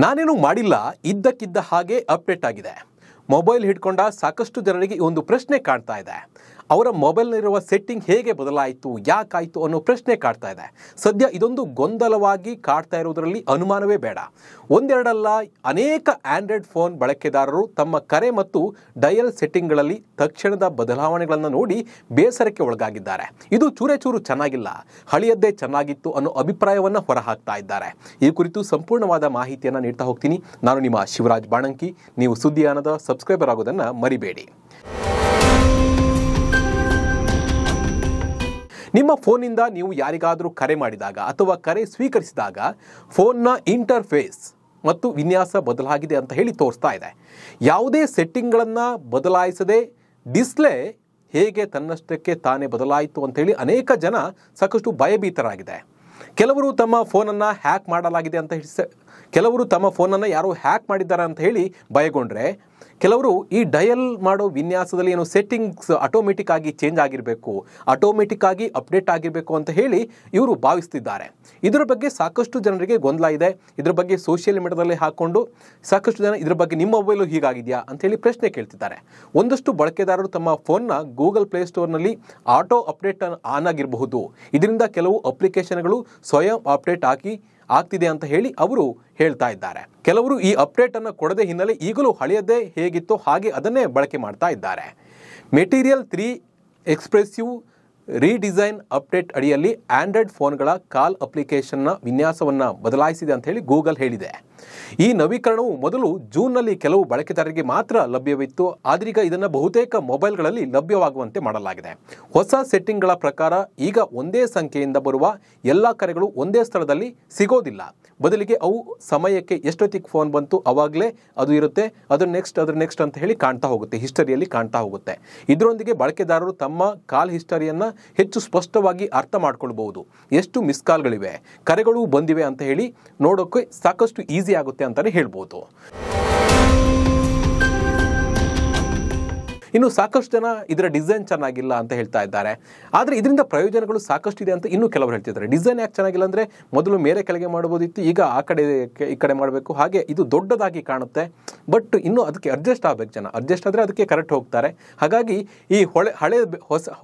ನಾನೇನು ಮಾಡಿಲ್ಲ, ಇದ್ದಕ್ಕಿದ್ದ ಹಾಗೆ ಅಪ್ಡೇಟ್ ಆಗಿದೆ. ಮೊಬೈಲ್ ಹಿಡ್ಕೊಂಡ ಸಾಕಷ್ಟು ಜನರಿಗೆ ಈ ಒಂದು ಪ್ರಶ್ನೆ ಕಾಡ್ತಾ ಇದೆ. ಅವರ ಮೊಬೈಲ್ನಲ್ಲಿರುವ ಸೆಟ್ಟಿಂಗ್ ಹೇಗೆ ಬದಲಾಯಿತು, ಯಾಕಾಯಿತು ಅನ್ನೋ ಪ್ರಶ್ನೆ ಕಾಡ್ತಾ ಇದೆ. ಸದ್ಯ ಇದೊಂದು ಗೊಂದಲವಾಗಿ ಕಾಡ್ತಾ ಇರೋದರಲ್ಲಿ ಅನುಮಾನವೇ ಬೇಡ. ಒಂದೆರಡಲ್ಲ, ಅನೇಕ ಆಂಡ್ರಾಯ್ಡ್ ಫೋನ್ ಬಳಕೆದಾರರು ತಮ್ಮ ಕರೆ ಮತ್ತು ಡಯಲ್ ಸೆಟ್ಟಿಂಗ್ಗಳಲ್ಲಿ ತಕ್ಷಣದ ಬದಲಾವಣೆಗಳನ್ನು ನೋಡಿ ಬೇಸರಕ್ಕೆ ಒಳಗಾಗಿದ್ದಾರೆ. ಇದು ಚೂರೇ ಚೂರು ಚೆನ್ನಾಗಿಲ್ಲ, ಹಳೆಯದ್ದೇ ಚೆನ್ನಾಗಿತ್ತು ಅನ್ನೋ ಅಭಿಪ್ರಾಯವನ್ನು ಹೊರಹಾಕ್ತಾ ಇದ್ದಾರೆ. ಈ ಕುರಿತು ಸಂಪೂರ್ಣವಾದ ಮಾಹಿತಿಯನ್ನು ನೀಡ್ತಾ ಹೋಗ್ತೀನಿ. ನಾನು ನಿಮ್ಮ ಶಿವರಾಜ್ ಬಾಣಂಕಿ. ನೀವು ಸುದ್ದಿಯಾನದ ಸಬ್ಸ್ಕ್ರೈಬರ್ ಆಗೋದನ್ನು ಮರಿಬೇಡಿ. ನಿಮ್ಮ ಫೋನ್ನಿಂದ ನೀವು ಯಾರಿಗಾದರೂ ಕರೆ ಮಾಡಿದಾಗ ಅಥವಾ ಕರೆ ಸ್ವೀಕರಿಸಿದಾಗ ಫೋನ್ನ ಇಂಟರ್ಫೇಸ್ ಮತ್ತು ವಿನ್ಯಾಸ ಬದಲಾಗಿದೆ ಅಂತ ಹೇಳಿ ತೋರಿಸ್ತಾ ಇದೆ. ಯಾವುದೇ ಸೆಟ್ಟಿಂಗ್ಗಳನ್ನು ಬದಲಾಯಿಸದೆ ಡಿಸ್ಪ್ಲೇ ಹೇಗೆ ತನ್ನಷ್ಟಕ್ಕೆ ತಾನೇ ಬದಲಾಯಿತು ಅಂಥೇಳಿ ಅನೇಕ ಜನ ಸಾಕಷ್ಟು ಭಯಭೀತರಾಗಿದೆ. ಕೆಲವರು ತಮ್ಮ ಫೋನನ್ನು ಹ್ಯಾಕ್ ಮಾಡಲಾಗಿದೆ ಅಂತ ಕೆಲವರು ತಮ್ಮ ಫೋನನ್ನು ಯಾರೋ ಹ್ಯಾಕ್ ಮಾಡಿದ್ದಾರೆ ಅಂತ ಹೇಳಿ ಭಯಗೊಂಡ್ರೆ, ಕೆಲವರು ಈ ಡಯಲ್ ಮಾಡೋ ವಿನ್ಯಾಸದಲ್ಲಿ ಏನು ಸೆಟ್ಟಿಂಗ್ಸ್ ಆಟೋಮೆಟಿಕ್ ಆಗಿ ಚೇಂಜ್ ಆಗಿರಬೇಕು, ಆಟೋಮೆಟಿಕ್ ಆಗಿ ಅಪ್ಡೇಟ್ ಆಗಿರಬೇಕು ಅಂತ ಹೇಳಿ ಇವರು ಭಾವಿಸ್ತಿದ್ದಾರೆ. ಇದರ ಬಗ್ಗೆ ಸಾಕಷ್ಟು ಜನರಿಗೆ ಗೊಂದಲ ಇದೆ. ಇದರ ಬಗ್ಗೆ ಸೋಷಿಯಲ್ ಮೀಡಿಯಾದಲ್ಲಿ ಹಾಕ್ಕೊಂಡು ಸಾಕಷ್ಟು ಜನ ಇದರ ಬಗ್ಗೆ ನಿಮ್ಮ ಮೊಬೈಲು ಹೀಗಾಗಿದೆಯಾ ಅಂಥೇಳಿ ಪ್ರಶ್ನೆ ಕೇಳ್ತಿದ್ದಾರೆ. ಒಂದಷ್ಟು ಬಳಕೆದಾರರು ತಮ್ಮ ಫೋನ್ನ ಗೂಗಲ್ ಪ್ಲೇಸ್ಟೋರ್ನಲ್ಲಿ ಆಟೋ ಅಪ್ಡೇಟ್ ಆನ್ ಆಗಿರಬಹುದು. ಇದರಿಂದ ಕೆಲವು ಅಪ್ಲಿಕೇಶನ್ಗಳು ಸ್ವಯಂ ಅಪ್ಡೇಟ್ ಆಗ್ತಿದೆ ಅಂತ ಹೇಳಿ ಅವರು ಹೇಳ್ತಾ ಇದ್ದಾರೆ. ಕೆಲವರು ಈ ಅಪ್ಡೇಟ್ ಅನ್ನು ಕೊಡದೆ ಹಿನ್ನೆಲೆ ಈಗಲೂ ಹಳೆಯದೇ ಹೇಗಿತ್ತೋ ಹಾಗೆ ಅದನ್ನೇ ಬಳಕೆ ಮಾಡ್ತಾ ಇದ್ದಾರೆ. ಮೆಟೀರಿಯಲ್ 3 ಎಕ್ಸ್ಪ್ರೆಸಿವ್ ರೀಡಿಸೈನ್ ಅಪ್ಡೇಟ್ ಅಡಿಯಲ್ಲಿ ಆಂಡ್ರಾಯ್ಡ್ ಫೋನ್ಗಳ ಕಾಲ್ ಅಪ್ಲಿಕೇಶನ್ನ ವಿನ್ಯಾಸವನ್ನು ಬದಲಾಯಿಸಿದೆ ಅಂತ ಹೇಳಿ ಗೂಗಲ್ ಹೇಳಿದೆ. ಈ ನವೀಕರಣವು ಮೊದಲು ಜೂನ್ನಲ್ಲಿ ಕೆಲವು ಬಳಕೆದಾರರಿಗೆ ಮಾತ್ರ ಲಭ್ಯವಿತ್ತು. ಆದ್ರೀಗ ಇದನ್ನು ಬಹುತೇಕ ಮೊಬೈಲ್ಗಳಲ್ಲಿ ಲಭ್ಯವಾಗುವಂತೆ ಮಾಡಲಾಗಿದೆ. ಹೊಸ ಸೆಟ್ಟಿಂಗ್ಗಳ ಪ್ರಕಾರ ಈಗ ಒಂದೇ ಸಂಖ್ಯೆಯಿಂದ ಬರುವ ಎಲ್ಲ ಕರೆಗಳು ಒಂದೇ ಸ್ಥಳದಲ್ಲಿ ಸಿಗೋದಿಲ್ಲ. ಬದಲಿಗೆ ಅವು ಸಮಯಕ್ಕೆ ಎಷ್ಟೊತ್ತಿಗೆ ಫೋನ್ ಬಂತು ಅವಾಗಲೇ ಅದು ಇರುತ್ತೆ, ಅದ್ರ ನೆಕ್ಸ್ಟ್ ಅಂತ ಹೇಳಿ ಕಾಣ್ತಾ ಹೋಗುತ್ತೆ, ಹಿಸ್ಟರಿಯಲ್ಲಿ ಕಾಣ್ತಾ ಹೋಗುತ್ತೆ. ಇದರೊಂದಿಗೆ ಬಳಕೆದಾರರು ತಮ್ಮ ಕಾಲ್ ಹಿಸ್ಟರಿಯನ್ನು ಹೆಚ್ಚು ಸ್ಪಷ್ಟವಾಗಿ ಅರ್ಥ ಮಾಡ್ಕೊಳ್ಬಹುದು. ಎಷ್ಟು ಮಿಸ್ ಕಾಲ್ಗಳಿವೆ, ಕರೆಗಳು ಬಂದಿವೆ ಅಂತ ಹೇಳಿ ನೋಡೋಕ್ಕೆ ಸಾಕಷ್ಟು ಈಸಿ ಆಗುತ್ತೆ ಅಂತಲೇ ಹೇಳ್ಬೋದು. ಇನ್ನು ಸಾಕಷ್ಟು ಜನ ಇದರ ಡಿಸೈನ್ ಚೆನ್ನಾಗಿಲ್ಲ ಅಂತ ಹೇಳ್ತಾ ಇದ್ದಾರೆ. ಆದರೆ ಇದರಿಂದ ಪ್ರಯೋಜನಗಳು ಸಾಕಷ್ಟು ಇದೆ ಅಂತ ಇನ್ನೂ ಕೆಲವರು ಹೇಳ್ತಿದ್ದಾರೆ. ಡಿಸೈನ್ ಯಾಕೆ ಚೆನ್ನಾಗಿಲ್ಲ ಅಂದರೆ, ಮೊದಲು ಮೇಲೆ ಕೆಳಗೆ ಮಾಡ್ಬೋದಿತ್ತು, ಈಗ ಆ ಕಡೆ ಈ ಕಡೆ ಮಾಡಬೇಕು, ಹಾಗೆ ಇದು ದೊಡ್ಡದಾಗಿ ಕಾಣುತ್ತೆ. ಬಟ್ ಇನ್ನೂ ಅದಕ್ಕೆ ಅಡ್ಜಸ್ಟ್ ಆಗಬೇಕು. ಜನ ಅಡ್ಜಸ್ಟ್ ಆದರೆ ಅದಕ್ಕೆ ಕರೆಕ್ಟ್ ಹೋಗ್ತಾರೆ. ಹಾಗಾಗಿ ಈ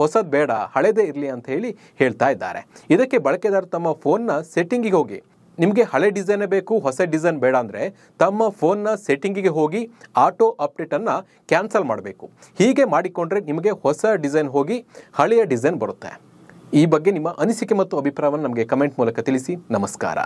ಹೊಸದು ಬೇಡ, ಹಳೇದೇ ಇರಲಿ ಅಂತ ಹೇಳಿ ಹೇಳ್ತಾ ಇದ್ದಾರೆ. ಇದಕ್ಕೆ ಬಳಕೆದಾರರು ತಮ್ಮ ಫೋನ್ನ ಸೆಟ್ಟಿಂಗಿಗೆ ಹೋಗಿ, ನಿಮಗೆ ಹಳೆ ಡಿಸೈನೇ ಬೇಕು, ಹೊಸ ಡಿಸೈನ್ ಬೇಡ ಅಂದರೆ ತಮ್ಮ ಫೋನ್ನ ಸೆಟ್ಟಿಂಗಿಗೆ ಹೋಗಿ ಆಟೋ ಅಪ್ಡೇಟನ್ನು ಕ್ಯಾನ್ಸಲ್ ಮಾಡಬೇಕು. ಹೀಗೆ ಮಾಡಿಕೊಂಡ್ರೆ ನಿಮಗೆ ಹೊಸ ಡಿಸೈನ್ ಹೋಗಿ ಹಳೆಯ ಡಿಸೈನ್ ಬರುತ್ತೆ. ಈ ಬಗ್ಗೆ ನಿಮ್ಮ ಅನಿಸಿಕೆ ಮತ್ತು ಅಭಿಪ್ರಾಯವನ್ನು ನಮಗೆ ಕಮೆಂಟ್ ಮೂಲಕ ತಿಳಿಸಿ. ನಮಸ್ಕಾರ.